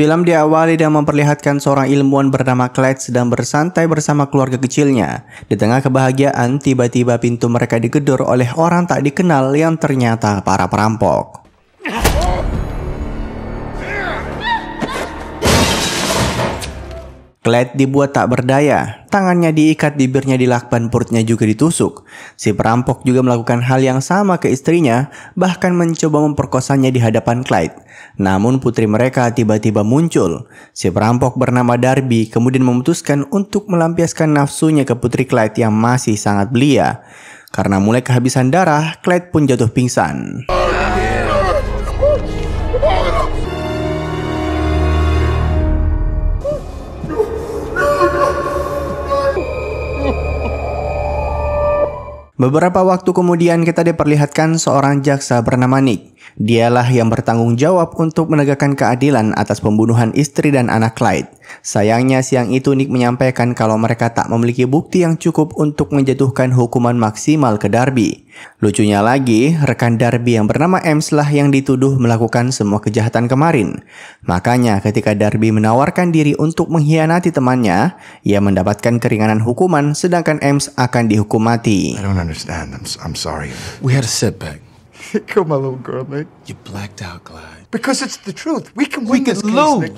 Film diawali dengan memperlihatkan seorang ilmuwan bernama Clyde sedang bersantai bersama keluarga kecilnya. Di tengah kebahagiaan, tiba-tiba pintu mereka digedor oleh orang tak dikenal yang ternyata para perampok. Clyde dibuat tak berdaya, tangannya diikat, bibirnya dilakban, perutnya juga ditusuk. Si perampok juga melakukan hal yang sama ke istrinya, bahkan mencoba memperkosanya di hadapan Clyde. Namun putri mereka tiba-tiba muncul. Si perampok bernama Darby kemudian memutuskan untuk melampiaskan nafsunya ke putri Clyde yang masih sangat belia. Karena mulai kehabisan darah, Clyde pun jatuh pingsan. Beberapa waktu kemudian kita diperlihatkan seorang jaksa bernama Nick. Dialah yang bertanggung jawab untuk menegakkan keadilan atas pembunuhan istri dan anak Clyde. Sayangnya siang itu Nick menyampaikan kalau mereka tak memiliki bukti yang cukup untuk menjatuhkan hukuman maksimal ke Darby. Lucunya lagi, rekan Darby yang bernama Ames lah yang dituduh melakukan semua kejahatan kemarin. Makanya ketika Darby menawarkan diri untuk mengkhianati temannya, ia mendapatkan keringanan hukuman sedangkan Ames akan dihukum mati. I don't understand. I'm sorry. We had a setback. You killed my little girl, Nick. You blacked out, Clyde. Because it's the truth. We can win this case, Nick.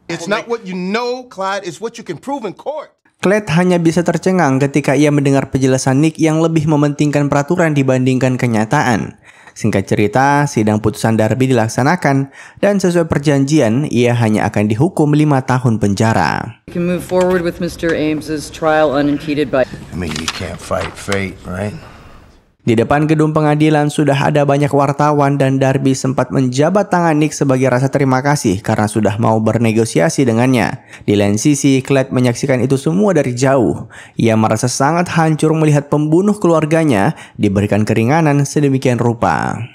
It's not what you know, Clyde. It's what you can prove in court. Clyde hanya bisa tercengang ketika ia mendengar penjelasan Nick yang lebih mementingkan peraturan dibandingkan kenyataan. Singkat cerita, sidang putusan Darby dilaksanakan dan sesuai perjanjian, ia hanya akan dihukum 5 tahun penjara. We can move forward with Mr. Ames's trial unimpeded by... I mean, you can't fight fate, right? Di depan gedung pengadilan sudah ada banyak wartawan dan Darby sempat menjabat tangan Nick sebagai rasa terima kasih karena sudah mau bernegosiasi dengannya. Di lain sisi, Clyde menyaksikan itu semua dari jauh. Ia merasa sangat hancur melihat pembunuh keluarganya diberikan keringanan sedemikian rupa.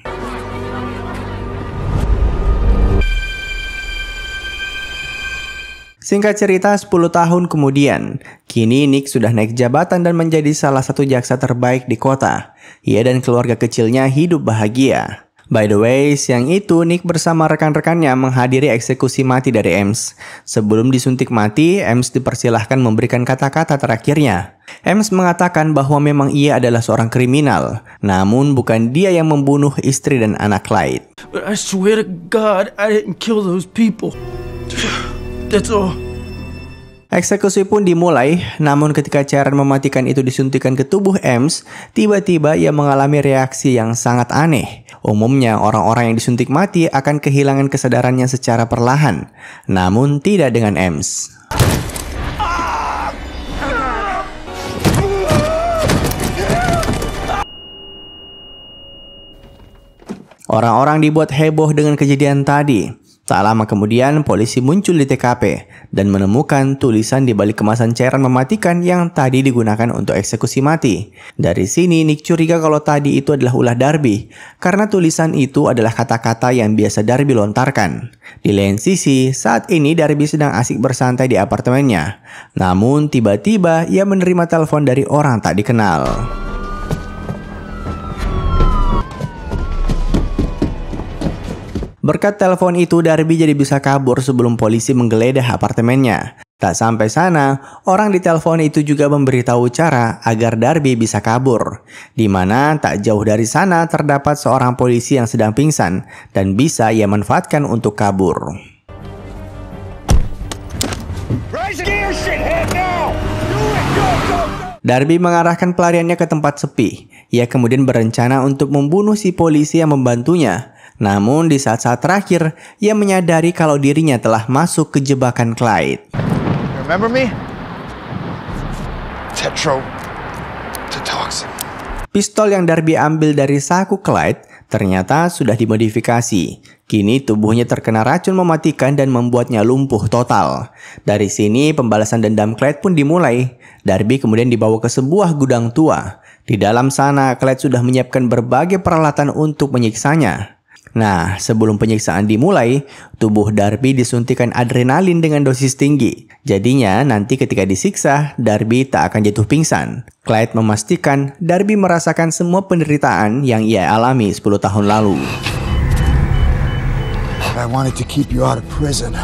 Singkat cerita, 10 tahun kemudian, kini Nick sudah naik jabatan dan menjadi salah satu jaksa terbaik di kota. Ia dan keluarga kecilnya hidup bahagia. By the way, siang itu Nick bersama rekan-rekannya menghadiri eksekusi mati dari Ames. Sebelum disuntik mati, Ames dipersilahkan memberikan kata-kata terakhirnya. Ames mengatakan bahwa memang ia adalah seorang kriminal, namun bukan dia yang membunuh istri dan anak Clyde. But I swear to God, I didn't kill those people. That's all. Eksekusi pun dimulai, namun ketika cairan mematikan itu disuntikan ke tubuh Ames, tiba-tiba ia mengalami reaksi yang sangat aneh. Umumnya orang-orang yang disuntik mati akan kehilangan kesadarannya secara perlahan, namun tidak dengan Ames. Orang-orang dibuat heboh dengan kejadian tadi. Tak lama kemudian, polisi muncul di TKP dan menemukan tulisan di balik kemasan cairan mematikan yang tadi digunakan untuk eksekusi mati. Dari sini, Nick curiga kalau tadi itu adalah ulah Darby, karena tulisan itu adalah kata-kata yang biasa Darby lontarkan. Di lain sisi, saat ini Darby sedang asik bersantai di apartemennya. Namun, tiba-tiba ia menerima telepon dari orang tak dikenal. Berkat telepon itu, Darby jadi bisa kabur sebelum polisi menggeledah apartemennya. Tak sampai sana, orang di telepon itu juga memberitahu cara agar Darby bisa kabur. Di mana tak jauh dari sana terdapat seorang polisi yang sedang pingsan dan bisa ia manfaatkan untuk kabur. Darby mengarahkan pelariannya ke tempat sepi. Ia kemudian berencana untuk membunuh si polisi yang membantunya. Namun di saat-saat terakhir, ia menyadari kalau dirinya telah masuk ke jebakan Clyde. Remember me? Tetrodotoxin. Pistol yang Darby ambil dari saku Clyde ternyata sudah dimodifikasi. Kini tubuhnya terkena racun mematikan dan membuatnya lumpuh total. Dari sini pembalasan dendam Clyde pun dimulai. Darby kemudian dibawa ke sebuah gudang tua. Di dalam sana, Clyde sudah menyiapkan berbagai peralatan untuk menyiksanya. Nah, sebelum penyiksaan dimulai, tubuh Darby disuntikan adrenalin dengan dosis tinggi. Jadinya, nanti ketika disiksa, Darby tak akan jatuh pingsan. Clyde memastikan Darby merasakan semua penderitaan yang ia alami 10 tahun lalu. I wanted to keep you out of prison.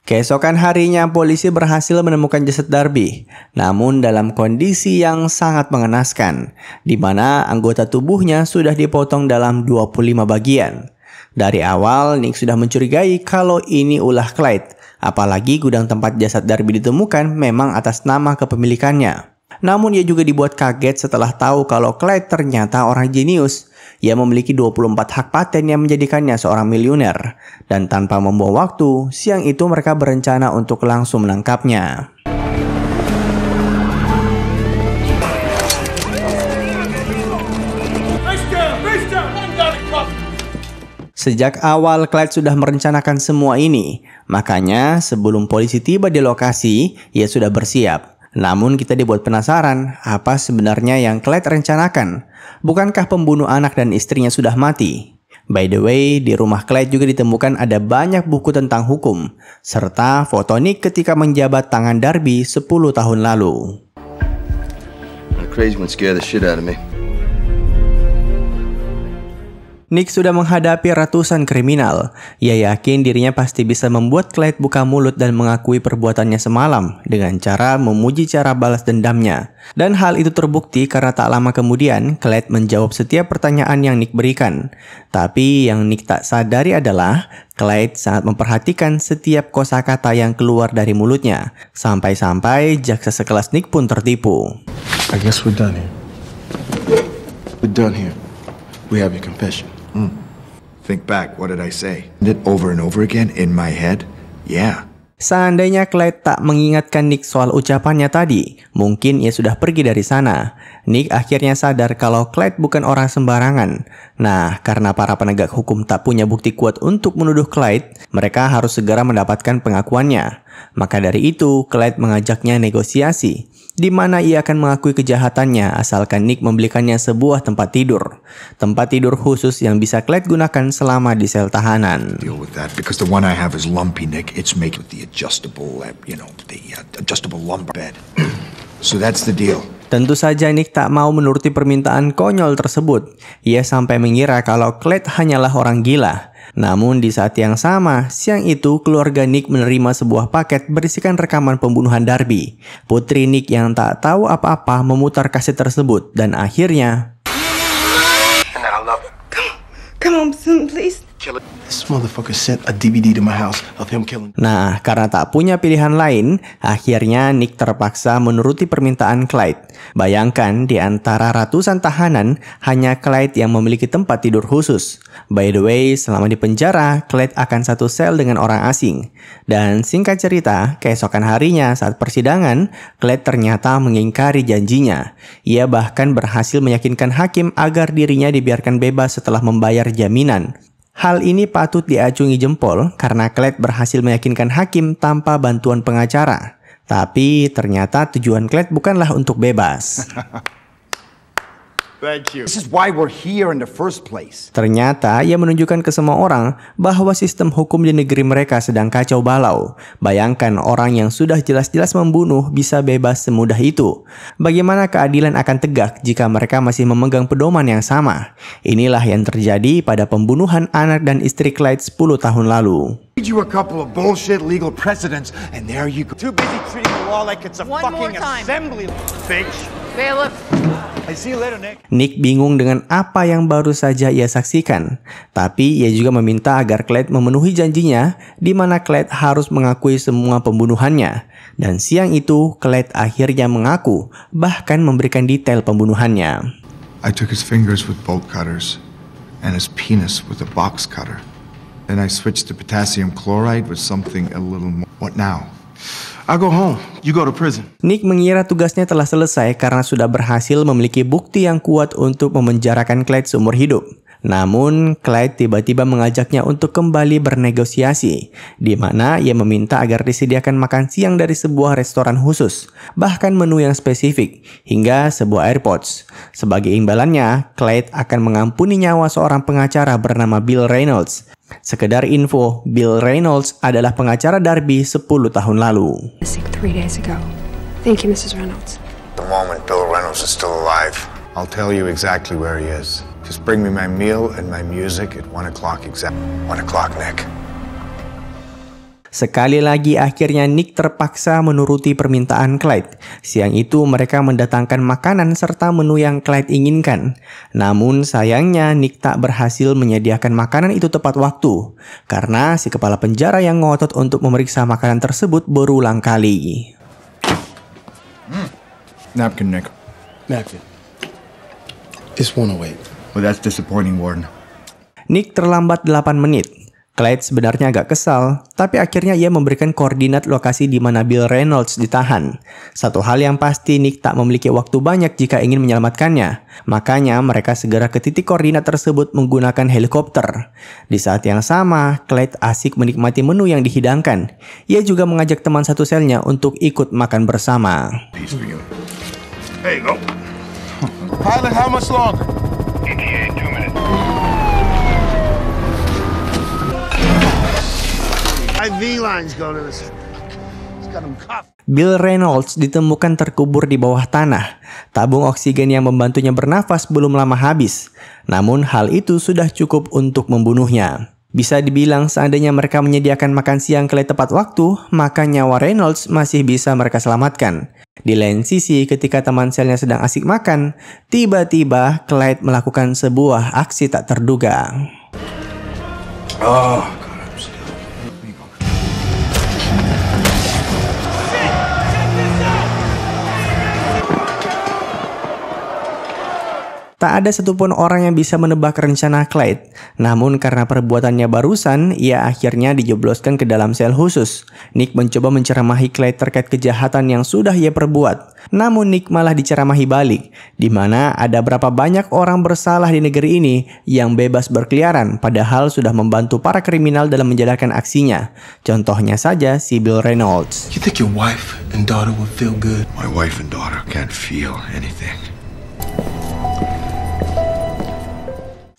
Keesokan harinya, polisi berhasil menemukan jasad Darby, namun dalam kondisi yang sangat mengenaskan, di mana anggota tubuhnya sudah dipotong dalam 25 bagian. Dari awal, Nick sudah mencurigai kalau ini ulah Clyde, apalagi gudang tempat jasad Darby ditemukan memang atas nama kepemilikannya. Namun ia juga dibuat kaget setelah tahu kalau Clyde ternyata orang jenius. Ia memiliki 24 hak paten yang menjadikannya seorang miliuner. Dan tanpa membuang waktu, siang itu mereka berencana untuk langsung menangkapnya. Sejak awal, Clyde sudah merencanakan semua ini. Makanya, sebelum polisi tiba di lokasi, ia sudah bersiap. Namun kita dibuat penasaran, apa sebenarnya yang Clyde rencanakan? Bukankah pembunuh anak dan istrinya sudah mati? By the way, di rumah Clyde juga ditemukan ada banyak buku tentang hukum, serta foto Nick ketika menjabat tangan Darby 10 tahun lalu. The crazy one scared the shit out of me. Nick sudah menghadapi ratusan kriminal. Ia yakin dirinya pasti bisa membuat Clyde buka mulut dan mengakui perbuatannya semalam dengan cara memuji cara balas dendamnya. Dan hal itu terbukti karena tak lama kemudian Clyde menjawab setiap pertanyaan yang Nick berikan. Tapi yang Nick tak sadari adalah Clyde sangat memperhatikan setiap kosakata yang keluar dari mulutnya. Sampai-sampai jaksa sekelas Nick pun tertipu. I guess we're done here. We're done here. We have your confession. Think back, what did I say? Did it over and over again in my head? Yeah. Seandainya Clyde tak mengingatkan Nick soal ucapannya tadi, mungkin ia sudah pergi dari sana. Nick akhirnya sadar kalau Clyde bukan orang sembarangan. Nah, karena para penegak hukum tak punya bukti kuat untuk menuduh Clyde, mereka harus segera mendapatkan pengakuannya. Maka dari itu, Clyde mengajaknya negosiasi, di mana ia akan mengakui kejahatannya asalkan Nick membelikannya sebuah tempat tidur. Tempat tidur khusus yang bisa Clyde gunakan selama di sel tahanan. Deal with that because the one I have is lumpy, Nick. It's made with the adjustable, adjustable lumbar bed. So that's the deal. Tentu saja Nick tak mau menuruti permintaan konyol tersebut. Ia sampai mengira kalau Clyde hanyalah orang gila. Namun di saat yang sama, siang itu keluarga Nick menerima sebuah paket berisikan rekaman pembunuhan Darby. Putri Nick yang tak tahu apa-apa memutar kaset tersebut dan akhirnya... Come on, soon, please. This motherfucker sent a DVD to my house of him killing. Nah, karena tak punya pilihan lain, akhirnya Nick terpaksa menuruti permintaan Clyde. Bayangkan, di antara ratusan tahanan, hanya Clyde yang memiliki tempat tidur khusus. By the way, selama di penjara, Clyde akan satu sel dengan orang asing. Dan singkat cerita, keesokan harinya saat persidangan, Clyde ternyata mengingkari janjinya. Ia bahkan berhasil meyakinkan hakim agar dirinya dibiarkan bebas setelah membayar jaminan. Hal ini patut diacungi jempol karena Clyde berhasil meyakinkan hakim tanpa bantuan pengacara. Tapi ternyata tujuan Clyde bukanlah untuk bebas. Thank you. This is why we're here in the first place. Ternyata ia menunjukkan ke semua orang bahwa sistem hukum di negeri mereka sedang kacau balau. Bayangkan orang yang sudah jelas-jelas membunuh bisa bebas semudah itu. Bagaimana keadilan akan tegak jika mereka masih memegang pedoman yang sama? Inilah yang terjadi pada pembunuhan anak dan istri Clyde 10 tahun lalu. You a couple of bullshit legal precedents, and there you go. Too busy treating the law like it's a fucking assembly. Bitch. Bailiff. I see you later, Nick. Nick bingung dengan apa yang baru saja ia saksikan. Tapi ia juga meminta agar Clyde memenuhi janjinya, di mana Clyde harus mengakui semua pembunuhannya. Dan siang itu, Clyde akhirnya mengaku, bahkan memberikan detail pembunuhannya. I took his fingers with bolt cutters and his penis with a box cutter. Then I switched to potassium chloride with something a little more. What now? I go home. You go to prison. Nick mengira tugasnya telah selesai karena sudah berhasil memiliki bukti yang kuat untuk memenjarakan Clyde seumur hidup. Namun, Clyde tiba-tiba mengajaknya untuk kembali bernegosiasi, di mana ia meminta agar disediakan makan siang dari sebuah restoran khusus, bahkan menu yang spesifik, hingga sebuah AirPods. Sebagai imbalannya, Clyde akan mengampuni nyawa seorang pengacara bernama Bill Reynolds. Sekedar info, Bill Reynolds adalah pengacara Darby 10 tahun lalu. 3 days ago. Thank you, Mrs. Reynolds. The moment Bill Reynolds is still alive. I'll tell you exactly where he is. Just bring me my meal and my music at 1 o'clock exact. 1 o'clock, Nick. Sekali lagi akhirnya Nick terpaksa menuruti permintaan Clyde. Siang itu mereka mendatangkan makanan serta menu yang Clyde inginkan. Namun sayangnya Nick tak berhasil menyediakan makanan itu tepat waktu. Karena si kepala penjara yang ngotot untuk memeriksa makanan tersebut berulang kali. Napkin, Nick. Napkin. It's 108. Well, that's disappointing, Warden. Nick terlambat 8 menit. Clyde sebenarnya agak kesal, tapi akhirnya ia memberikan koordinat lokasi di mana Bill Reynolds ditahan. Satu hal yang pasti, Nick tak memiliki waktu banyak jika ingin menyelamatkannya. Makanya mereka segera ke titik koordinat tersebut menggunakan helikopter. Di saat yang sama, Clyde asik menikmati menu yang dihidangkan. Ia juga mengajak teman satu selnya untuk ikut makan bersama. There you go. Pilot, how much longer? ETA 2 minutes. IV line's going to this. It's got him cuffed. Bill Reynolds ditemukan terkubur di bawah tanah. Tabung oksigen yang membantunya bernafas belum lama habis. Namun hal itu sudah cukup untuk membunuhnya. Bisa dibilang seandainya mereka menyediakan makan siang Clyde tepat waktu, maka nyawa Reynolds masih bisa mereka selamatkan. Di lain sisi, ketika teman selnya sedang asik makan, tiba-tiba Clyde melakukan sebuah aksi tak terduga. Tak ada satupun orang yang bisa menebak rencana Clyde. Namun karena perbuatannya barusan, ia akhirnya dijebloskan ke dalam sel khusus. Nick mencoba menceramahi Clyde terkait kejahatan yang sudah ia perbuat. Namun Nick malah diceramahi balik, di mana ada berapa banyak orang bersalah di negeri ini yang bebas berkeliaran padahal sudah membantu para kriminal dalam menjalankan aksinya. Contohnya saja si Bill Reynolds. You think your wife and daughter would feel good? My wife and daughter can't feel anything.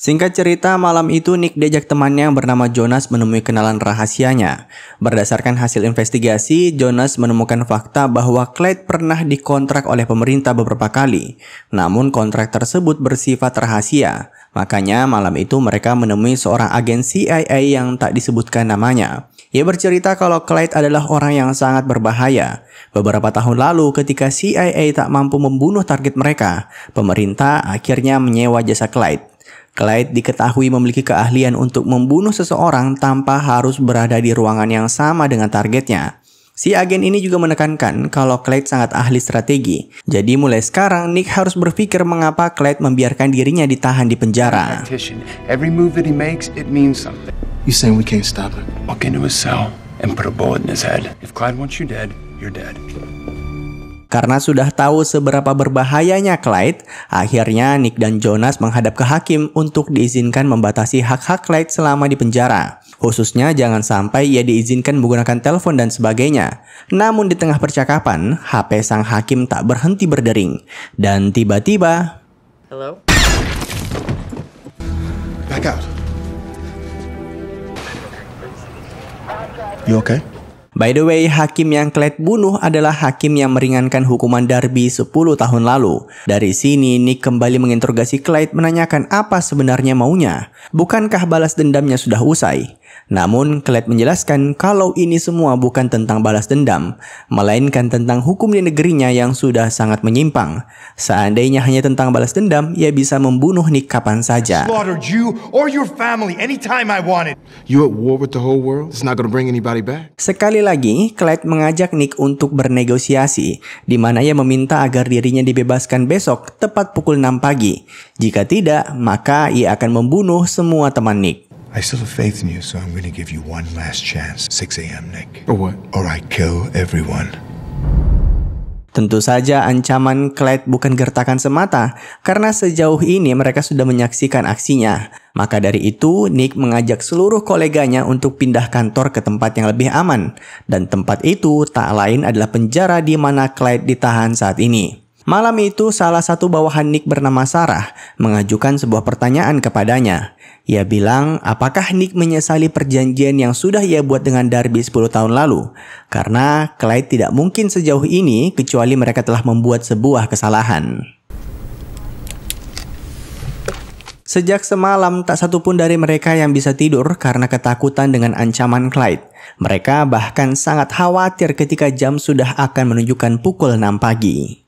Singkat cerita, malam itu Nick diajak temannya yang bernama Jonas menemui kenalan rahasianya. Berdasarkan hasil investigasi, Jonas menemukan fakta bahwa Clyde pernah dikontrak oleh pemerintah beberapa kali. Namun kontrak tersebut bersifat rahasia. Makanya malam itu mereka menemui seorang agen CIA yang tak disebutkan namanya. Ia bercerita kalau Clyde adalah orang yang sangat berbahaya. Beberapa tahun lalu ketika CIA tak mampu membunuh target mereka, pemerintah akhirnya menyewa jasa Clyde. Clyde diketahui memiliki keahlian untuk membunuh seseorang tanpa harus berada di ruangan yang sama dengan targetnya. Si agen ini juga menekankan kalau Clyde sangat ahli strategi. Jadi mulai sekarang Nick harus berpikir mengapa Clyde membiarkan dirinya ditahan di penjara. Every move that he makes, it means something. You saying we can't stop him? Walk into his cell and put a bullet in his head. If Clyde wants you dead, you're dead. Karena sudah tahu seberapa berbahayanya Clyde, akhirnya Nick dan Jonas menghadap ke hakim untuk diizinkan membatasi hak-hak Clyde selama di penjara. Khususnya jangan sampai ia diizinkan menggunakan telepon dan sebagainya. Namun di tengah percakapan, HP sang hakim tak berhenti berdering. Dan tiba-tiba... Hello? Back out. You okay? By the way, hakim yang Clyde bunuh adalah hakim yang meringankan hukuman Darby 10 tahun lalu. Dari sini, Nick kembali menginterogasi Clyde menanyakan apa sebenarnya maunya. Bukankah balas dendamnya sudah usai? Namun, Clyde menjelaskan kalau ini semua bukan tentang balas dendam, melainkan tentang hukum di negerinya yang sudah sangat menyimpang. Seandainya hanya tentang balas dendam, ia bisa membunuh Nick kapan saja. Slaughtered you or your family anytime I wanted. You at war with the whole world? It's not gonna bring anybody back. Sekali lagi, Clyde mengajak Nick untuk bernegosiasi, di mana ia meminta agar dirinya dibebaskan besok tepat pukul 6 pagi. Jika tidak, maka ia akan membunuh semua teman Nick. I still have faith in you, so I'm gonna give you one last chance. 6 a.m., Nick. Or what? Or I kill everyone. Tentu saja ancaman Clyde bukan gertakan semata, karena sejauh ini mereka sudah menyaksikan aksinya. Maka dari itu, Nick mengajak seluruh koleganya untuk pindah kantor ke tempat yang lebih aman. Dan tempat itu tak lain adalah penjara di mana Clyde ditahan saat ini. Malam itu, salah satu bawahan Nick bernama Sarah mengajukan sebuah pertanyaan kepadanya. Ia bilang, apakah Nick menyesali perjanjian yang sudah ia buat dengan Darby 10 tahun lalu? Karena Clyde tidak mungkin sejauh ini kecuali mereka telah membuat sebuah kesalahan. Sejak semalam, tak satupun dari mereka yang bisa tidur karena ketakutan dengan ancaman Clyde. Mereka bahkan sangat khawatir ketika jam sudah akan menunjukkan pukul 6 pagi.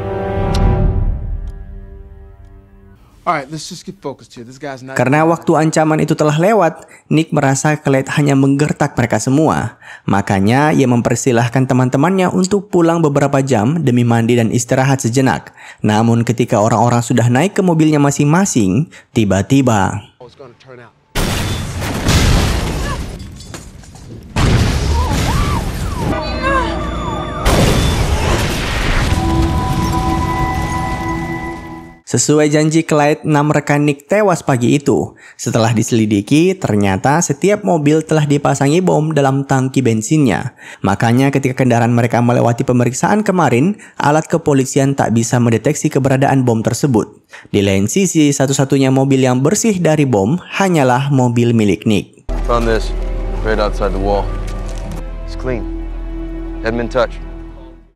Karena waktu ancaman itu telah lewat, Nick merasa Clyde hanya menggertak mereka semua. Makanya ia mempersilahkan teman-temannya untuk pulang beberapa jam demi mandi dan istirahat sejenak. Namun ketika orang-orang sudah naik ke mobilnya masing-masing, tiba-tiba sesuai janji Clyde, 6 rekan Nick tewas pagi itu. Setelah diselidiki, ternyata setiap mobil telah dipasangi bom dalam tangki bensinnya. Makanya ketika kendaraan mereka melewati pemeriksaan kemarin, alat kepolisian tak bisa mendeteksi keberadaan bom tersebut. Di lain sisi, satu-satunya mobil yang bersih dari bom hanyalah mobil milik Nick. Found this right outside the wall. It's clean. Hadn't been touched.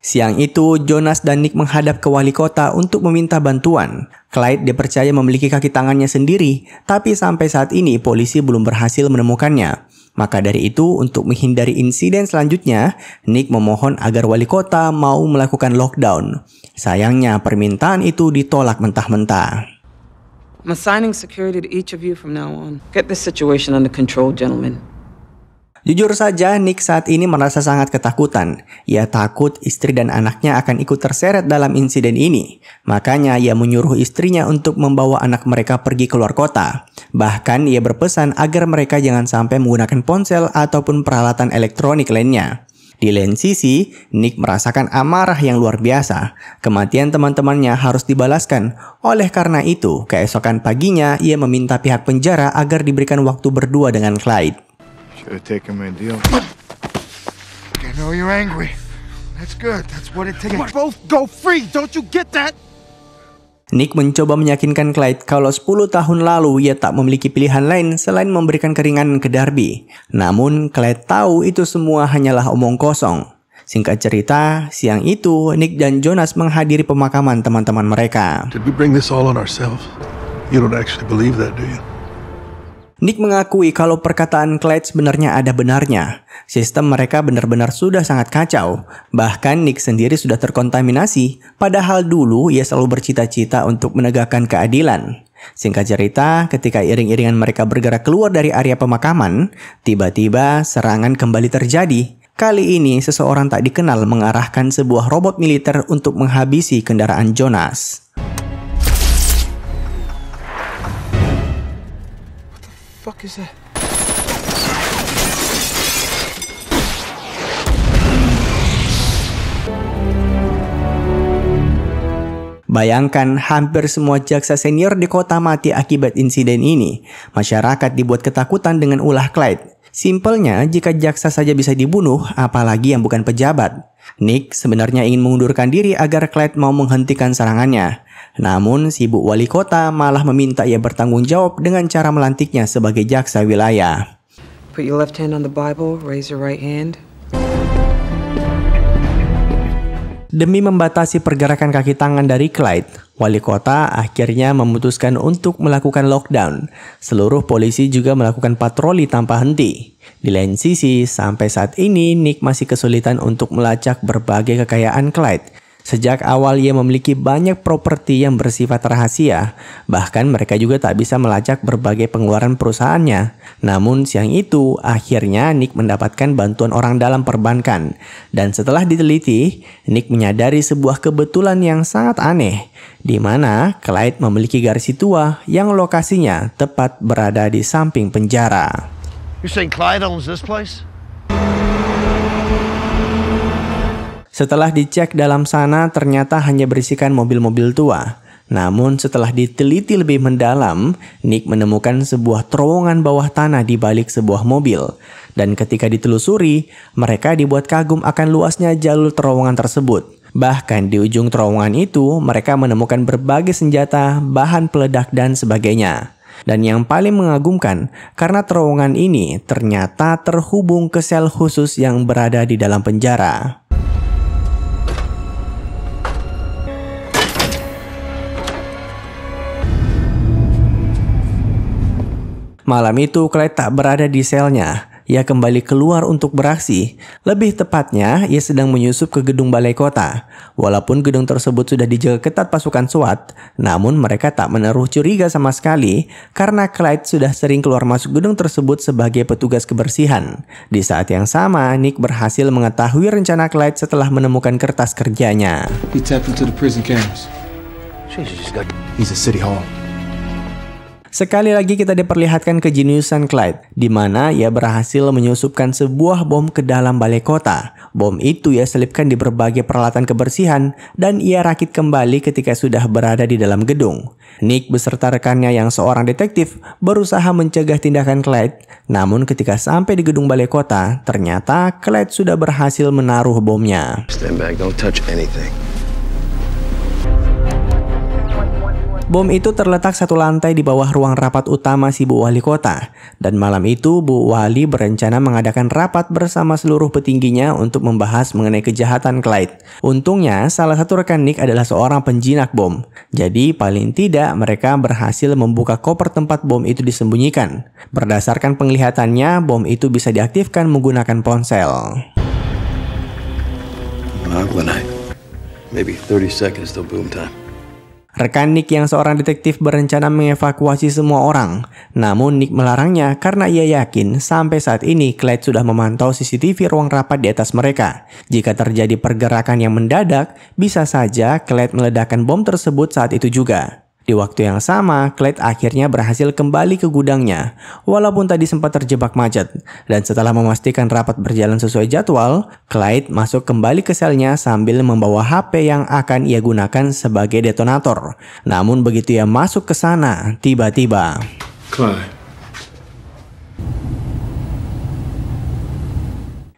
Siang itu, Jonas dan Nick menghadap ke wali kota untuk meminta bantuan. Clyde dipercaya memiliki kaki tangannya sendiri, tapi sampai saat ini polisi belum berhasil menemukannya. Maka dari itu, untuk menghindari insiden selanjutnya, Nick memohon agar wali kota mau melakukan lockdown. Sayangnya, permintaan itu ditolak mentah-mentah. I'm assigning security to each of you from now on. Get this situation under control, gentlemen. Jujur saja, Nick saat ini merasa sangat ketakutan. Ia takut istri dan anaknya akan ikut terseret dalam insiden ini. Makanya ia menyuruh istrinya untuk membawa anak mereka pergi keluar kota. Bahkan ia berpesan agar mereka jangan sampai menggunakan ponsel ataupun peralatan elektronik lainnya. Di lain sisi, Nick merasakan amarah yang luar biasa. Kematian teman-temannya harus dibalaskan. Oleh karena itu, keesokan paginya ia meminta pihak penjara agar diberikan waktu berdua dengan Clyde. Should have taken my deal. I know you're angry. That's good. That's what it takes. Both go free, don't you get that? Nick mencoba meyakinkan Clyde kalau 10 tahun lalu ia tak memiliki pilihan lain selain memberikan keringanan ke Darby. Namun Clyde tahu itu semua hanyalah omong kosong. Singkat cerita, siang itu Nick dan Jonas menghadiri pemakaman teman-teman mereka. Did we bring this all on ourselves? You don't actually believe that, do you? Nick mengakui kalau perkataan Clyde sebenarnya ada benarnya. Sistem mereka benar-benar sudah sangat kacau. Bahkan Nick sendiri sudah terkontaminasi, padahal dulu ia selalu bercita-cita untuk menegakkan keadilan. Singkat cerita, ketika iring-iringan mereka bergerak keluar dari area pemakaman, tiba-tiba serangan kembali terjadi. Kali ini seseorang tak dikenal mengarahkan sebuah robot militer untuk menghabisi kendaraan Jonas. Fuck is that? Bayangkan hampir semua jaksa senior di kota mati akibat insiden ini. Masyarakat dibuat ketakutan dengan ulah Clyde. Simpelnya, jika jaksa saja bisa dibunuh, apalagi yang bukan pejabat. Nick sebenarnya ingin mengundurkan diri agar Clyde mau menghentikan serangannya. Namun, si ibu wali kota malah meminta ia bertanggung jawab dengan cara melantiknya sebagai jaksa wilayah. Put your left hand on the Bible, raise your right hand. Demi membatasi pergerakan kaki tangan dari Clyde, wali kota akhirnya memutuskan untuk melakukan lockdown. Seluruh polisi juga melakukan patroli tanpa henti. Di lain sisi, sampai saat ini Nick masih kesulitan untuk melacak berbagai kekayaan Clyde. Sejak awal ia memiliki banyak properti yang bersifat rahasia. Bahkan mereka juga tak bisa melacak berbagai pengeluaran perusahaannya. Namun siang itu akhirnya Nick mendapatkan bantuan orang dalam perbankan. Dan setelah diteliti, Nick menyadari sebuah kebetulan yang sangat aneh, di mana Clyde memiliki garasi tua yang lokasinya tepat berada di samping penjara. You're saying Clyde owns this place? Setelah dicek dalam sana, ternyata hanya berisikan mobil-mobil tua. Namun setelah diteliti lebih mendalam, Nick menemukan sebuah terowongan bawah tanah di balik sebuah mobil. Dan ketika ditelusuri, mereka dibuat kagum akan luasnya jalur terowongan tersebut. Bahkan di ujung terowongan itu, mereka menemukan berbagai senjata, bahan peledak, dan sebagainya. Dan yang paling mengagumkan, karena terowongan ini ternyata terhubung ke sel khusus yang berada di dalam penjara. Malam itu Clyde tak berada di selnya. Ia kembali keluar untuk beraksi. Lebih tepatnya, ia sedang menyusup ke gedung balai kota. Walaupun gedung tersebut sudah dijaga ketat pasukan SWAT, namun mereka tak menaruh curiga sama sekali karena Clyde sudah sering keluar masuk gedung tersebut sebagai petugas kebersihan. Di saat yang sama, Nick berhasil mengetahui rencana Clyde setelah menemukan kertas kerjanya. He tapped into the prison cameras. He's at City Hall. Sekali lagi kita diperlihatkan kejeniusan Clyde, di mana ia berhasil menyusupkan sebuah bom ke dalam balai kota. Bom itu ia selipkan di berbagai peralatan kebersihan dan ia rakit kembali ketika sudah berada di dalam gedung. Nick beserta rekannya yang seorang detektif berusaha mencegah tindakan Clyde, namun ketika sampai di gedung balai kota, ternyata Clyde sudah berhasil menaruh bomnya. Stand back, don't touch anything. Bom itu terletak satu lantai di bawah ruang rapat utama si Bu Wali Kota. Dan malam itu Bu Wali berencana mengadakan rapat bersama seluruh petingginya untuk membahas mengenai kejahatan Clyde. Untungnya salah satu rekan Nick adalah seorang penjinak bom. Jadi paling tidak mereka berhasil membuka koper tempat bom itu disembunyikan. Berdasarkan penglihatannya bom itu bisa diaktifkan menggunakan ponsel. Maybe 30 seconds till boom time. Rekan Nick yang seorang detektif berencana mengevakuasi semua orang. Namun Nick melarangnya karena ia yakin sampai saat ini Clyde sudah memantau CCTV ruang rapat di atas mereka. Jika terjadi pergerakan yang mendadak, bisa saja Clyde meledakkan bom tersebut saat itu juga. Di waktu yang sama, Clyde akhirnya berhasil kembali ke gudangnya, walaupun tadi sempat terjebak macet. Dan setelah memastikan rapat berjalan sesuai jadwal, Clyde masuk kembali ke selnya sambil membawa HP yang akan ia gunakan sebagai detonator. Namun begitu ia masuk ke sana, tiba-tiba... Clyde.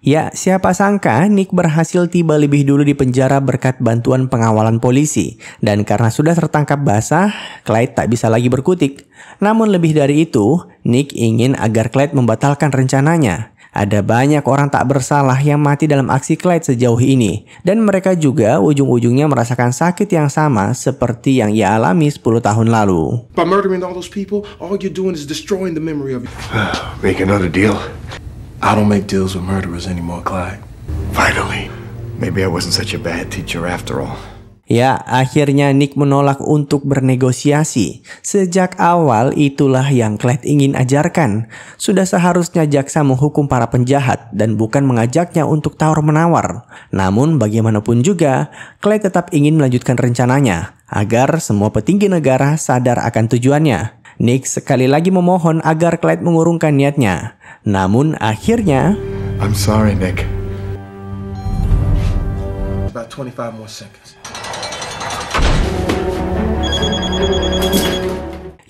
Ya, siapa sangka Nick berhasil tiba lebih dulu di penjara berkat bantuan pengawalan polisi. Dan karena sudah tertangkap basah, Clyde tak bisa lagi berkutik. Namun lebih dari itu, Nick ingin agar Clyde membatalkan rencananya. Ada banyak orang tak bersalah yang mati dalam aksi Clyde sejauh ini. Dan mereka juga ujung-ujungnya merasakan sakit yang sama seperti yang ia alami 10 tahun lalu. By murdering all those people, all you're doing is destroying the memory of you. Make another deal? I don't make deals with murderers anymore, Clyde. Finally. Maybe I wasn't such a bad teacher after all. Ya, akhirnya Nick menolak untuk bernegosiasi. Sejak awal itulah yang Clyde ingin ajarkan. Sudah seharusnya jaksa menghukum para penjahat dan bukan mengajaknya untuk tawar-menawar. Namun bagaimanapun juga, Clyde tetap ingin melanjutkan rencananya agar semua petinggi negara sadar akan tujuannya. Nick sekali lagi memohon agar Clyde mengurungkan niatnya. Namun akhirnya... I'm sorry, Nick. About 25 more seconds.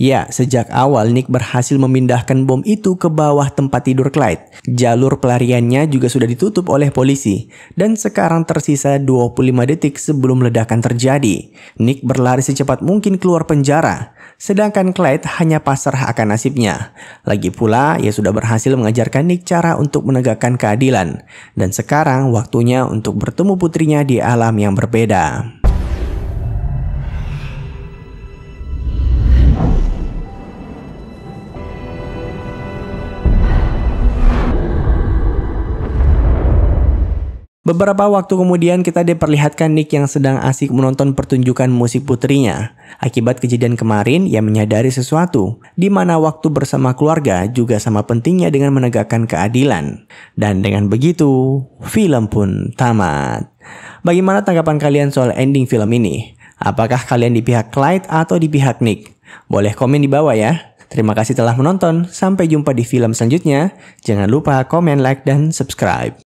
Ya, sejak awal Nick berhasil memindahkan bom itu ke bawah tempat tidur Clyde. Jalur pelariannya juga sudah ditutup oleh polisi. Dan sekarang tersisa 25 detik sebelum ledakan terjadi. Nick berlari secepat mungkin keluar penjara. Sedangkan Clyde hanya pasrah akan nasibnya. Lagi pula, ia sudah berhasil mengajarkan Nick cara untuk menegakkan keadilan. Dan sekarang waktunya untuk bertemu putrinya di alam yang berbeda. Beberapa waktu kemudian kita diperlihatkan Nick yang sedang asik menonton pertunjukan musik putrinya. Akibat kejadian kemarin, ia menyadari sesuatu, di mana waktu bersama keluarga juga sama pentingnya dengan menegakkan keadilan. Dan dengan begitu, film pun tamat. Bagaimana tanggapan kalian soal ending film ini? Apakah kalian di pihak Clyde atau di pihak Nick? Boleh komen di bawah ya. Terima kasih telah menonton, sampai jumpa di film selanjutnya. Jangan lupa komen, like, dan subscribe.